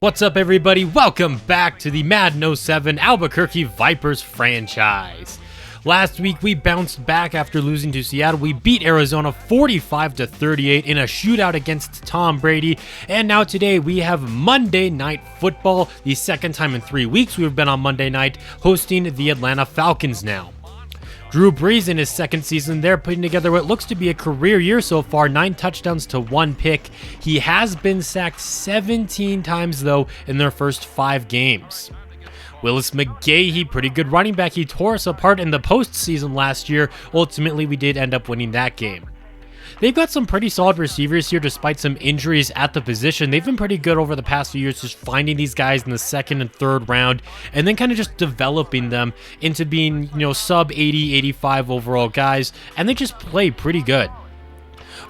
What's up, everybody? Welcome back to the Madden 07 Albuquerque Vipers franchise. Last week, we bounced back after losing to Seattle. We beat Arizona 45-38 in a shootout against Tom Brady. And now today, we have Monday Night Football. The second time in 3 weeks we've been on Monday night, hosting the Atlanta Falcons now. Drew Brees in his second season, they're putting together what looks to be a career year so far, 9 touchdowns to 1 pick. He has been sacked 17 times, though, in their first 5 games. Willis McGahee, pretty good running back. He tore us apart in the postseason last year. Ultimately, we did end up winning that game. They've got some pretty solid receivers here despite some injuries at the position. They've been pretty good over the past few years, just finding these guys in the second and third round and then kind of just developing them into being, sub 80, 85 overall guys, and they just play pretty good.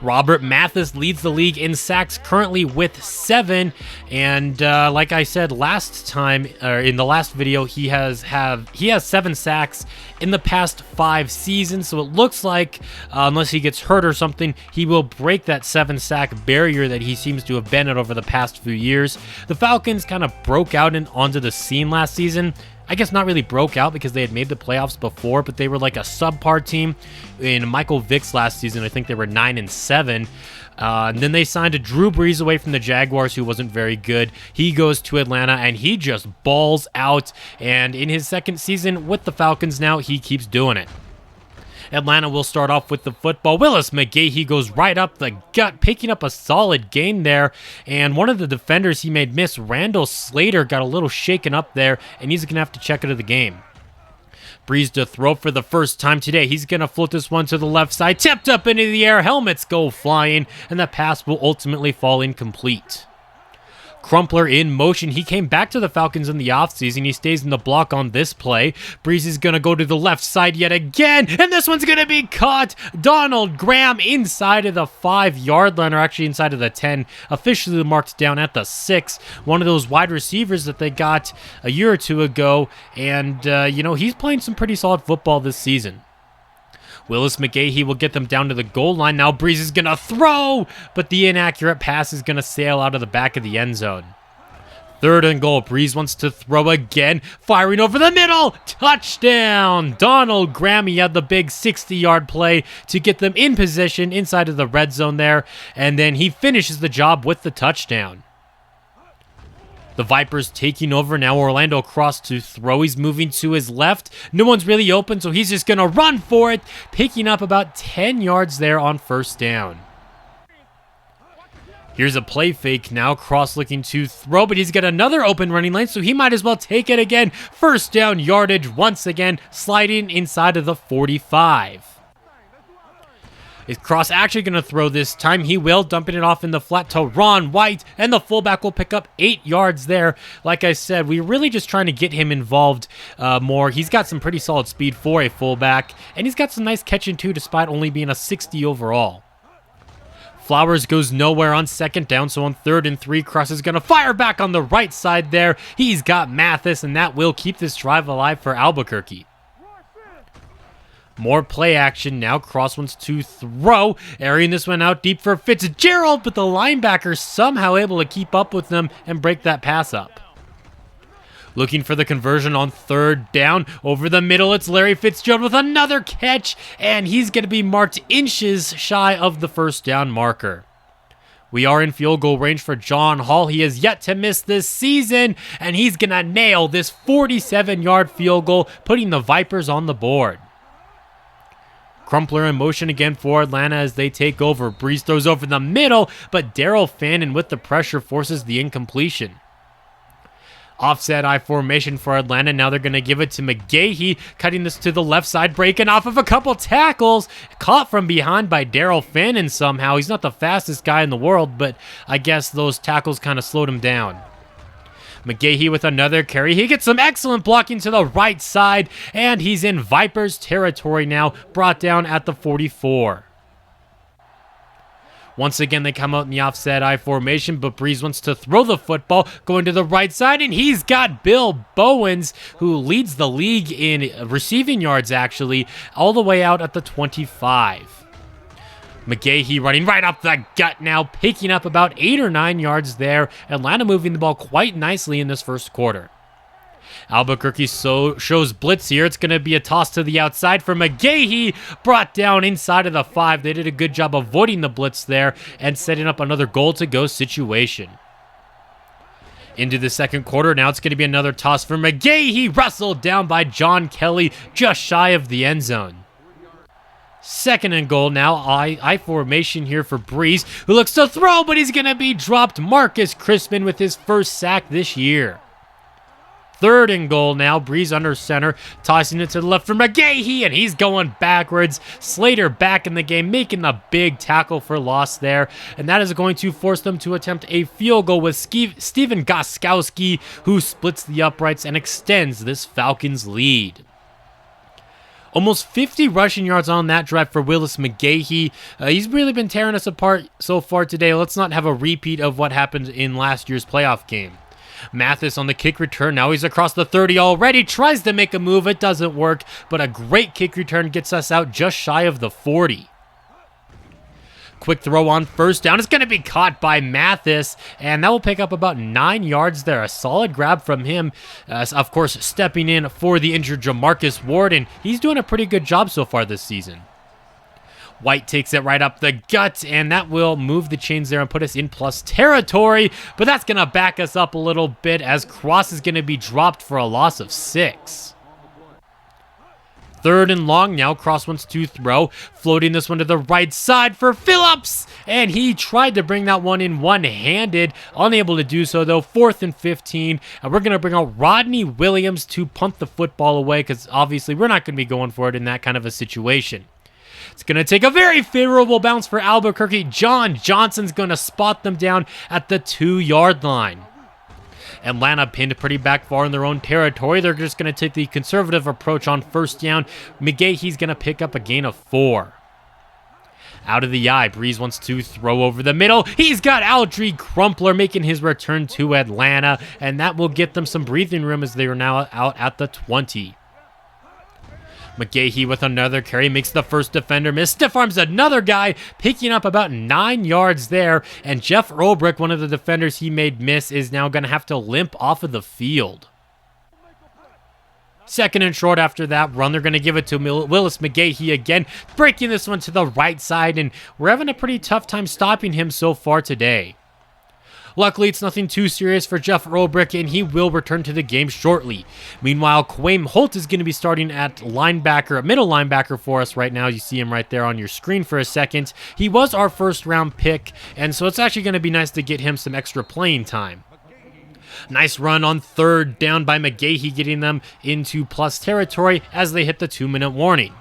Robert Mathis leads the league in sacks currently with 7, and like I said last time, or in the last video, he has 7 sacks in the past 5 seasons. So it looks like, unless he gets hurt or something, he will break that 7-sack barrier that he seems to have been at over the past few years. The Falcons kind of broke out and onto the scene last season. I guess not really broke out because they had made the playoffs before, but they were like a subpar team. In Michael Vick's last season, I think they were 9-7. And then they signed Drew Brees away from the Jaguars, who wasn't very good. He goes to Atlanta, and he just balls out. And in his second season with the Falcons now, he keeps doing it. Atlanta will start off with the football. Willis McGahee goes right up the gut, picking up a solid gain there. And one of the defenders he made miss, Randall Slater, got a little shaken up there, and he's going to have to check into the game. Brees to throw for the first time today. He's going to float this one to the left side, tipped up into the air. Helmets go flying, and the pass will ultimately fall incomplete. Crumpler in motion. He came back to the Falcons in the offseason. He stays in the block on this play. Brees is going to go to the left side yet again, and this one's going to be caught. Donald Graham inside of the 5-yard line, or actually inside of the 10, officially marked down at the 6. One of those wide receivers that they got a year or two ago, and, he's playing some pretty solid football this season. Willis McGahee will get them down to the goal line. Now Brees is going to throw, but the inaccurate pass is going to sail out of the back of the end zone. 3rd and goal. Brees wants to throw again, firing over the middle. Touchdown! Donald Graham, he had the big 60-yard play to get them in position inside of the red zone there, and then he finishes the job with the touchdown. The Vipers taking over now. Orlando cross to throw. He's moving to his left. No one's really open, so he's just going to run for it, picking up about 10 yards there on first down. Here's a play fake now. Cross looking to throw, but he's got another open running lane, so he might as well take it again. First down yardage once again, sliding inside of the 45. Is Cross actually going to throw this time? He will, dumping it off in the flat to Ron White, and the fullback will pick up 8 yards there. Like I said, we're really just trying to get him involved more. He's got some pretty solid speed for a fullback, and he's got some nice catching too, despite only being a 60 overall. Flowers goes nowhere on second down, so on 3rd and 3, Cross is going to fire back on the right side there. He's got Mathis, and that will keep this drive alive for Albuquerque. More play action now. Cross wants to throw, airing this one out deep for Fitzgerald, but the linebacker somehow able to keep up with them and break that pass up. Looking for the conversion on 3rd down. Over the middle, it's Larry Fitzgerald with another catch, and he's going to be marked inches shy of the first down marker. We are in field goal range for John Hall. He has yet to miss this season, and he's going to nail this 47-yard field goal, putting the Vipers on the board. Crumpler in motion again for Atlanta as they take over. Brees throws over the middle, but Daryl Fannin with the pressure forces the incompletion. Offset I formation for Atlanta. Now they're going to give it to McGahee, cutting this to the left side, breaking off of a couple tackles. Caught from behind by Daryl Fannin somehow. He's not the fastest guy in the world, but I guess those tackles kind of slowed him down. McGahee with another carry. He gets some excellent blocking to the right side, and he's in Vipers territory now, brought down at the 44. Once again, they come out in the offset I formation, but Brees wants to throw the football, going to the right side, and he's got Bill Bowens, who leads the league in receiving yards, actually, all the way out at the 25. McGahee running right up the gut now, picking up about 8 or 9 yards there. Atlanta moving the ball quite nicely in this first quarter. Albuquerque shows blitz here. It's going to be a toss to the outside for McGahee, brought down inside of the 5. They did a good job avoiding the blitz there and setting up another goal-to-go situation. Into the second quarter, now it's going to be another toss for McGahee, wrestled down by John Kelly, just shy of the end zone. Second and goal now, I formation here for Brees, who looks to throw, but he's going to be dropped. Marcus Crispin with his first sack this year. Third and goal now, Brees under center, tossing it to the left for McGahee, and he's going backwards. Slater back in the game, making the big tackle for loss there, and that is going to force them to attempt a field goal with Steven Gostkowski, who splits the uprights and extends this Falcons lead. Almost 50 rushing yards on that drive for Willis McGahee. He's really been tearing us apart so far today. Let's not have a repeat of what happened in last year's playoff game. Mathis on the kick return. Now he's across the 30 already. Tries to make a move. It doesn't work, but a great kick return gets us out just shy of the 40. Quick throw on first down. It's going to be caught by Mathis, and that will pick up about 9 yards there. A solid grab from him. Of course, stepping in for the injured Jamarcus Ward, and he's doing a pretty good job so far this season. White takes it right up the gut, and that will move the chains there and put us in plus territory, but that's going to back us up a little bit as Cross is going to be dropped for a loss of 6. Third and long now, Cross wants to throw, floating this one to the right side for Phillips, and he tried to bring that one in one-handed, unable to do so though. 4th and 15, and we're going to bring out Rodney Williams to punt the football away because obviously we're not going to be going for it in that kind of a situation. It's going to take a very favorable bounce for Albuquerque. John Johnson's going to spot them down at the 2-yard line. Atlanta pinned pretty back far in their own territory. They're just going to take the conservative approach on first down. McGahee's going to pick up a gain of 4. Out of the eye, Brees wants to throw over the middle. He's got Aldrey Crumpler making his return to Atlanta, and that will get them some breathing room as they are now out at the 20. McGahee with another carry makes the first defender miss. Stiff arms another guy, picking up about 9 yards there. And Jeff Ulbrich, one of the defenders he made miss, is now going to have to limp off of the field. Second and short after that run. They're going to give it to Willis McGahee again, breaking this one to the right side. And we're having a pretty tough time stopping him so far today. Luckily, it's nothing too serious for Jeff Ulbrich, and he will return to the game shortly. Meanwhile, Quaim Holt is going to be starting at middle linebacker for us right now. You see him right there on your screen for a second. He was our first-round pick, and so it's actually going to be nice to get him some extra playing time. Nice run on third down by McGahee, getting them into plus territory as they hit the 2-minute warning.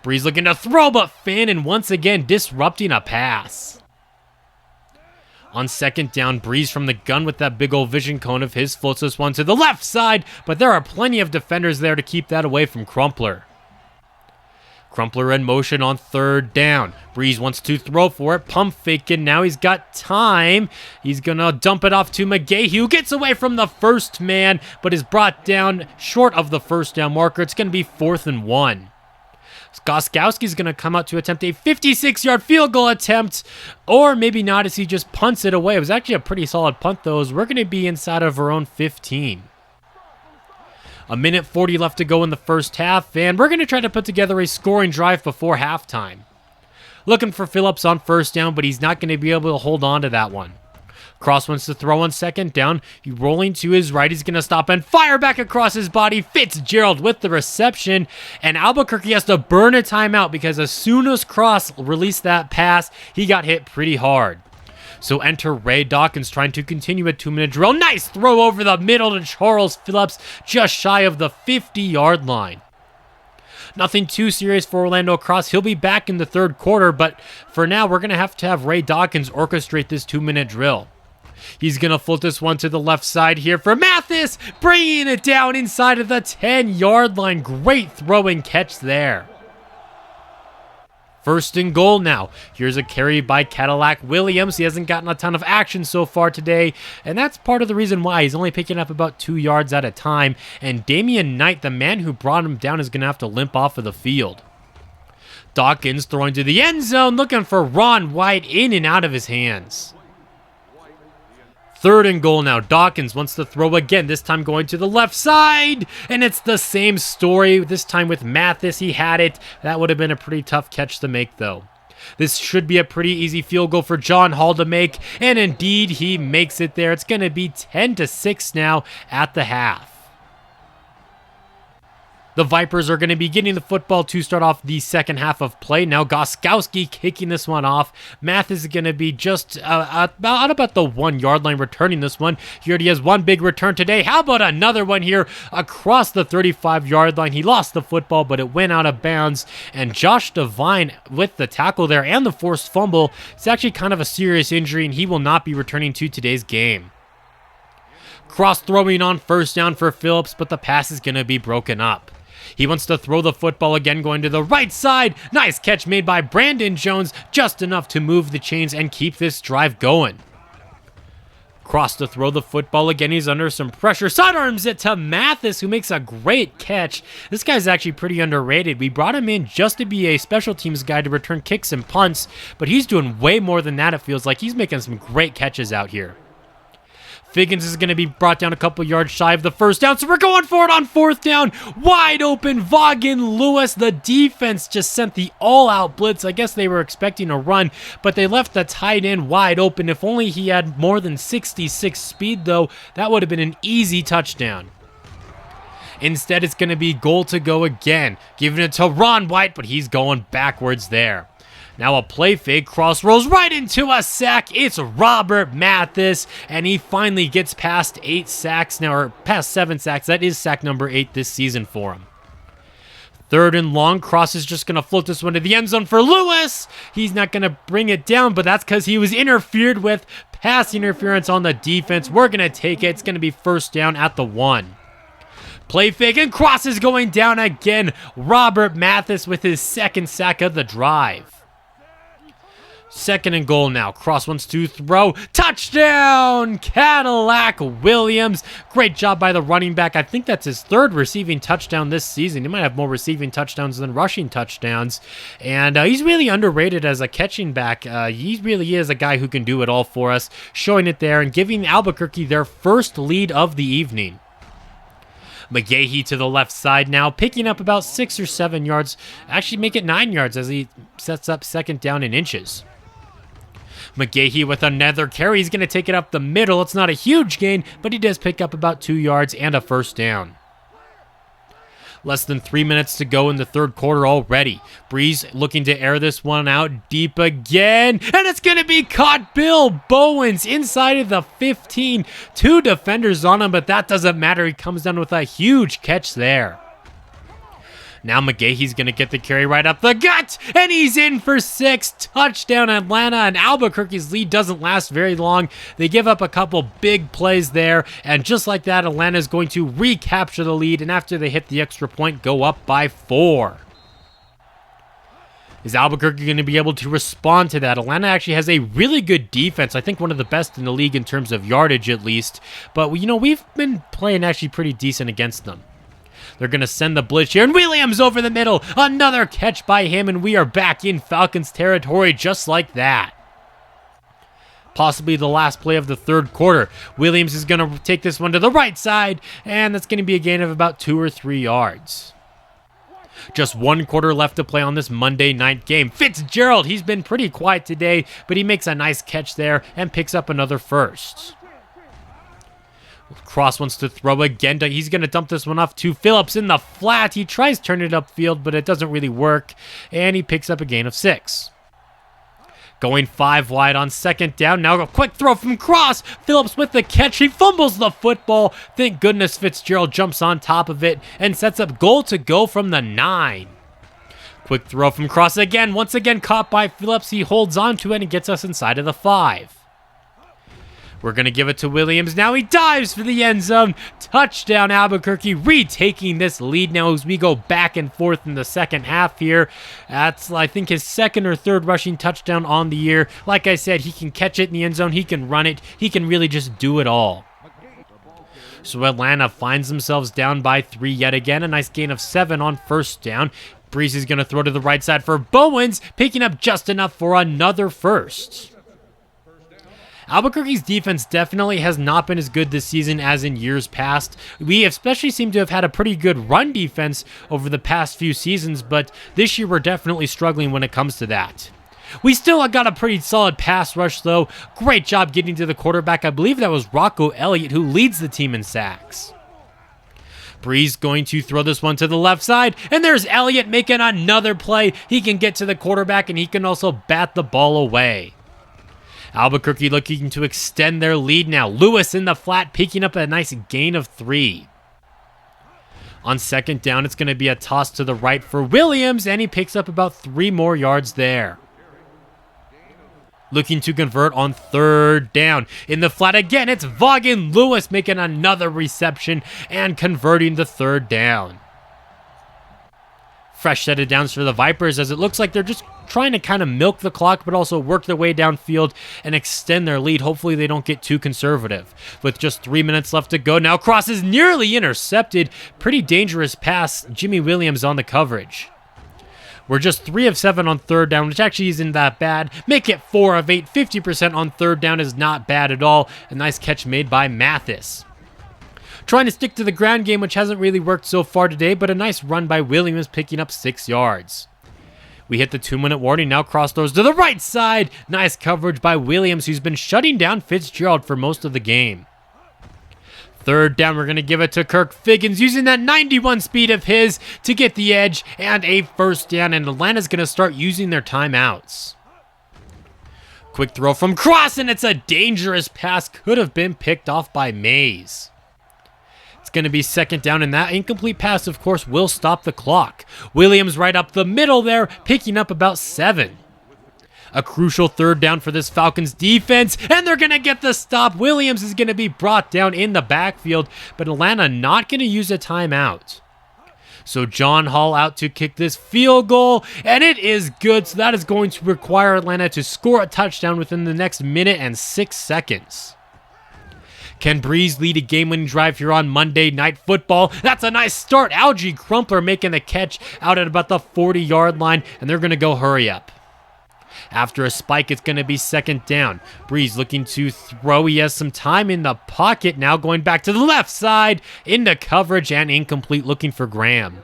Brees looking to throw, but Fannin once again disrupting a pass. On second down, Brees from the gun with that big old vision cone of his floats this one to the left side, but there are plenty of defenders there to keep that away from Crumpler. Crumpler in motion on third down. Brees wants to throw for it, pump faking. Now he's got time. He's going to dump it off to McGahee, who gets away from the first man, but is brought down short of the first down marker. It's going to be 4th and 1. Gostkowski's going to come out to attempt a 56-yard field goal attempt, or maybe not as he just punts it away. It was actually a pretty solid punt, though, as we're going to be inside of our own 15. 1:40 left to go in the first half, and we're going to try to put together a scoring drive before halftime. Looking for Phillips on first down, but he's not going to be able to hold on to that one. Cross wants to throw on second down. He rolling to his right. He's going to stop and fire back across his body. Fitzgerald with the reception. And Albuquerque has to burn a timeout because as soon as Cross released that pass, he got hit pretty hard. So enter Ray Dawkins trying to continue a 2-minute drill. Nice throw over the middle to Charles Phillips just shy of the 50-yard line. Nothing too serious for Orlando Cross. He'll be back in the third quarter, but for now, we're going to have Ray Dawkins orchestrate this 2-minute drill. He's going to float this one to the left side here for Mathis, bringing it down inside of the 10-yard line. Great throw and catch there. First and goal now. Here's a carry by Cadillac Williams. He hasn't gotten a ton of action so far today, and that's part of the reason why he's only picking up about 2 yards at a time. And Damian Knight, the man who brought him down, is going to have to limp off of the field. Dawkins throwing to the end zone, looking for Ron White, in and out of his hands. 3rd and goal now. Dawkins wants to throw again, this time going to the left side. And it's the same story, this time with Mathis. He had it. That would have been a pretty tough catch to make, though. This should be a pretty easy field goal for John Hall to make. And indeed, he makes it there. It's going to be 10-6 now at the half. The Vipers are going to be getting the football to start off the second half of play. Now Goskowski kicking this one off. Mathis is going to be just about the 1-yard line returning this one. He already has one big return today. How about another one here across the 35-yard line? He lost the football, but it went out of bounds. And Josh Devine with the tackle there and the forced fumble. It's actually kind of a serious injury, and he will not be returning to today's game. Cross throwing on 1st down for Phillips, but the pass is going to be broken up. He wants to throw the football again, going to the right side. Nice catch made by Brandon Jones, just enough to move the chains and keep this drive going. Cross to throw the football again. He's under some pressure. Sidearms it to Mathis, who makes a great catch. This guy's actually pretty underrated. We brought him in just to be a special teams guy to return kicks and punts, but he's doing way more than that, it feels like. He's making some great catches out here. Figgins is going to be brought down a couple yards shy of the 1st down, so we're going for it on 4th down. Wide open, Vaughan Lewis. The defense just sent the all-out blitz. I guess they were expecting a run, but they left the tight end wide open. If only he had more than 66 speed, though, that would have been an easy touchdown. Instead, it's going to be goal to go again. Giving it to Ron White, but he's going backwards there. Now a play fake, cross rolls right into a sack. It's Robert Mathis, and he finally gets past 8 sacks now, or past 7 sacks. That is sack number 8 this season for him. 3rd and long, Cross is just going to float this one to the end zone for Lewis. He's not going to bring it down, but that's because he was interfered with. Pass interference on the defense. We're going to take it. It's going to be 1st down at the 1. Play fake, and Cross is going down again. Robert Mathis with his 2nd sack of the drive. 2nd and goal now. Cross wants to throw. Touchdown! Cadillac Williams. Great job by the running back. I think that's his 3rd receiving touchdown this season. He might have more receiving touchdowns than rushing touchdowns. And he's really underrated as a catching back. He really is a guy who can do it all for us. Showing it there and giving Albuquerque their 1st lead of the evening. McGahee to the left side now, picking up about 6 or 7 yards. Actually make it 9 yards as he sets up 2nd down in inches. McGahee with another carry. He's going to take it up the middle. It's not a huge gain, but he does pick up about 2 yards and a 1st down. Less than 3 minutes to go in the 3rd quarter already. Brees looking to air this one out deep again, and it's going to be caught. Bill Bowens inside of the 15. 2 defenders on him, but that doesn't matter. He comes down with a huge catch there. Now McGahee's going to get the carry right up the gut, and he's in for 6. Touchdown Atlanta, and Albuquerque's lead doesn't last very long. They give up a couple big plays there, and just like that, Atlanta's going to recapture the lead, and after they hit the extra point, go up by 4. Is Albuquerque going to be able to respond to that? Atlanta actually has a really good defense. I think one of the best in the league in terms of yardage at least, but we've been playing actually pretty decent against them. They're going to send the blitz here, and Williams over the middle. Another catch by him, and we are back in Falcons territory just like that. Possibly the last play of the 3rd quarter. Williams is going to take this one to the right side, and that's going to be a gain of about 2 or 3 yards. Just 1 quarter left to play on this Monday night game. Fitzgerald, he's been pretty quiet today, but he makes a nice catch there and picks up another 1st. Cross wants to throw again. He's going to dump this one off to Phillips in the flat. He tries to turn it upfield, but it doesn't really work, and he picks up a gain of 6. Going 5 wide on 2nd down. Now a quick throw from Cross. Phillips with the catch. He fumbles the football. Thank goodness Fitzgerald jumps on top of it and sets up goal to go from the 9. Quick throw from Cross again. Once again caught by Phillips. He holds on to it and gets us inside of the 5. We're going to give it to Williams. Now he dives for the end zone. Touchdown Albuquerque, retaking this lead now as we go back and forth in the second half here. That's, I think, his 2nd or 3rd rushing touchdown on the year. Like I said, he can catch it in the end zone. He can run it. He can really just do it all. So Atlanta finds themselves down by 3 yet again. A nice gain of 7 on 1st down. Brees is going to throw to the right side for Bowens, picking up just enough for another first. Albuquerque's defense definitely has not been as good this season as in years past. We especially seem to have had a pretty good run defense over the past few seasons, but this year we're definitely struggling when it comes to that. We still got a pretty solid pass rush, though. Great job getting to the quarterback. I believe that was Rocco Elliott, who leads the team in sacks. Brees going to throw this one to the left side, and there's Elliott making another play. He can get to the quarterback, and he can also bat the ball away. Albuquerque looking to extend their lead now. Lewis in the flat, picking up a nice gain of 3. On second down, it's going to be a toss to the right for Williams, and he picks up about 3 more yards there. Looking to convert on third down. In the flat again, it's Vaughan Lewis making another reception and converting the third down. Fresh set of downs for the Vipers, as it looks like they're just trying to kind of milk the clock, but also work their way downfield and extend their lead. Hopefully they don't get too conservative. With just 3 minutes left to go, now cross is nearly intercepted. Pretty dangerous pass. Jimmy Williams on the coverage. We're just 3 of 7 on third down, which actually isn't that bad. Make it 4 of 8. 50% on third down is not bad at all. A nice catch made by Mathis. Trying to stick to the ground game, which hasn't really worked so far today, but a nice run by Williams picking up 6 yards. We hit the 2-minute warning. Now cross throws to the right side. Nice coverage by Williams, who's been shutting down Fitzgerald for most of the game. Third down, we're going to give it to Kirk Figgins, using that 91 speed of his to get the edge and a first down, and Atlanta's going to start using their timeouts. Quick throw from Cross, and it's a dangerous pass. Could have been picked off by Mays. It's going to be second down, and that incomplete pass, of course, will stop the clock. Williams right up the middle there, picking up about 7. A crucial third down for this Falcons defense, and they're going to get the stop. Williams is going to be brought down in the backfield, but Atlanta not going to use a timeout. So John Hall out to kick this field goal, and it is good. So that is going to require Atlanta to score a touchdown within the next minute and 6 seconds. Can Brees lead a game-winning drive here on Monday Night Football? That's a nice start. Algie Crumpler making the catch out at about the 40-yard line, and they're going to go hurry up. After a spike, it's going to be second down. Brees looking to throw. He has some time in the pocket. Now going back to the left side. Into coverage and incomplete, looking for Graham.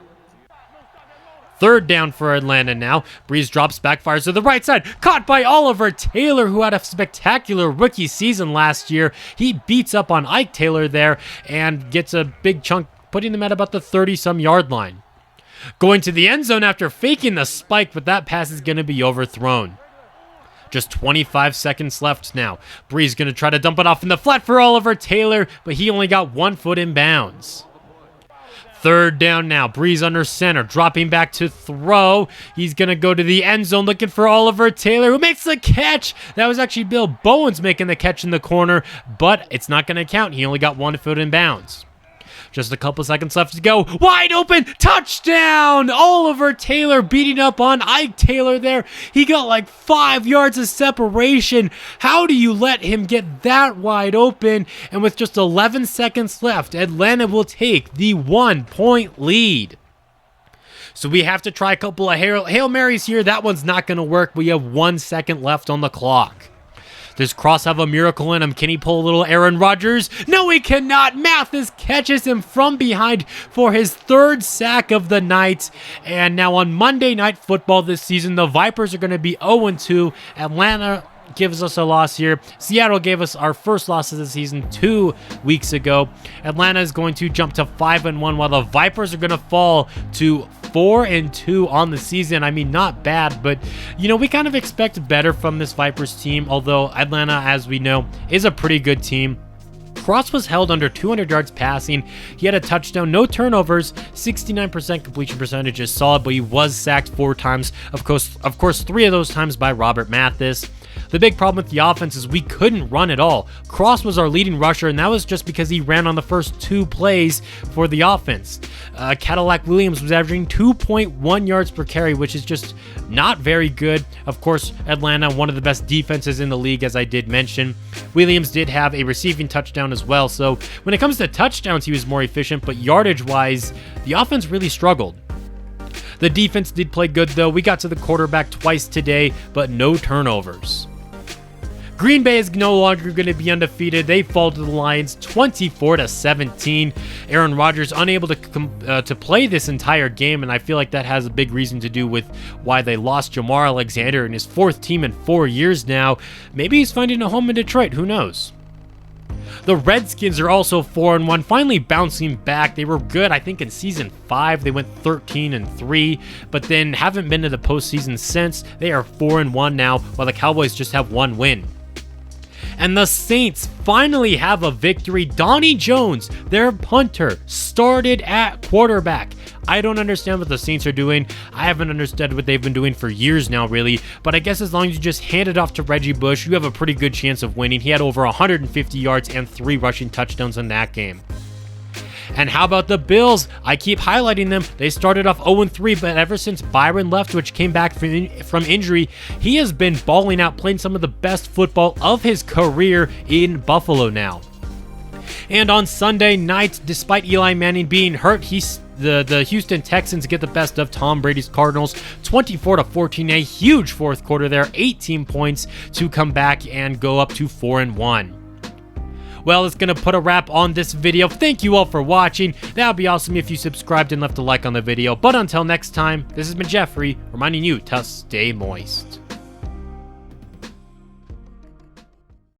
Third down for Atlanta now. Brees drops back, fires to the right side. Caught by Oliver Taylor, who had a spectacular rookie season last year. He beats up on Ike Taylor there and gets a big chunk, putting them at about the 30-some yard line. Going to the end zone after faking the spike, but that pass is going to be overthrown. Just 25 seconds left now. Brees going to try to dump it off in the flat for Oliver Taylor, but he only got 1 foot in bounds. Third down now. Brees under center, dropping back to throw. He's going to go to the end zone looking for Oliver Taylor, who makes the catch. That was actually Bill Bowens making the catch in the corner, but it's not going to count. He only got 1 foot in bounds. Just a couple seconds left to go. Wide open. Touchdown. Oliver Taylor beating up on Ike Taylor there. He got like 5 yards of separation. How do you let him get that wide open? And with just 11 seconds left, Atlanta will take the 1-point lead. So we have to try a couple of Hail Marys here. That one's not going to work. We have 1 second left on the clock. Does Cross have a miracle in him? Can he pull a little Aaron Rodgers? No, he cannot. Mathis catches him from behind for his 3rd sack of the night. And now on Monday Night Football this season, the Vipers are going to be 0-2. Atlanta gives us a loss here. Seattle gave us our first loss of the season 2 weeks ago. Atlanta is going to jump to 5-1, while the Vipers are going to fall to 4-2 on the season. I mean, not bad, but you know, we kind of expect better from this Vipers team, although Atlanta, as we know, is a pretty good team. Cross was held under 200 yards passing. He had a touchdown, no turnovers, 69% completion percentage is solid, but he was sacked 4 times. Of course, 3 of those times by Robert Mathis. The big problem with the offense is we couldn't run at all. Cross was our leading rusher, and that was just because he ran on the first 2 plays for the offense. Cadillac Williams was averaging 2.1 yards per carry, which is just not very good. Of course, Atlanta, one of the best defenses in the league, as I did mention. Williams did have a receiving touchdown as well, so when it comes to touchdowns, he was more efficient, but yardage-wise, the offense really struggled. The defense did play good though. We got to the quarterback twice today, but no turnovers. Green Bay is no longer going to be undefeated. They fall to the Lions 24-17. Aaron Rodgers unable to play this entire game, and I feel like that has a big reason to do with why they lost Jamar Alexander in his 4th team in 4 years now. Maybe he's finding a home in Detroit. Who knows? The Redskins are also 4-1, finally bouncing back. They were good, I think, in Season 5. They went 13-3, but then haven't been to the postseason since. They are 4-1 now, while the Cowboys just have 1 win. And the Saints finally have a victory. Donnie Jones, their punter, started at quarterback. I don't understand what the Saints are doing. I haven't understood what they've been doing for years now, really. But I guess as long as you just hand it off to Reggie Bush, you have a pretty good chance of winning. He had over 150 yards and 3 rushing touchdowns in that game. And how about the Bills? I keep highlighting them. They started off 0-3, but ever since Byron Leftwich came back from injury, he has been balling out, playing some of the best football of his career in Buffalo now. And on Sunday night, despite Eli Manning being hurt, the Houston Texans get the best of Tom Brady's Cardinals, 24-14, a huge fourth quarter there, 18 points to come back and go up to 4-1. Well, it's going to put a wrap on this video. Thank you all for watching. That would be awesome if you subscribed and left a like on the video. But until next time, this has been Jeffrey, reminding you to stay moist.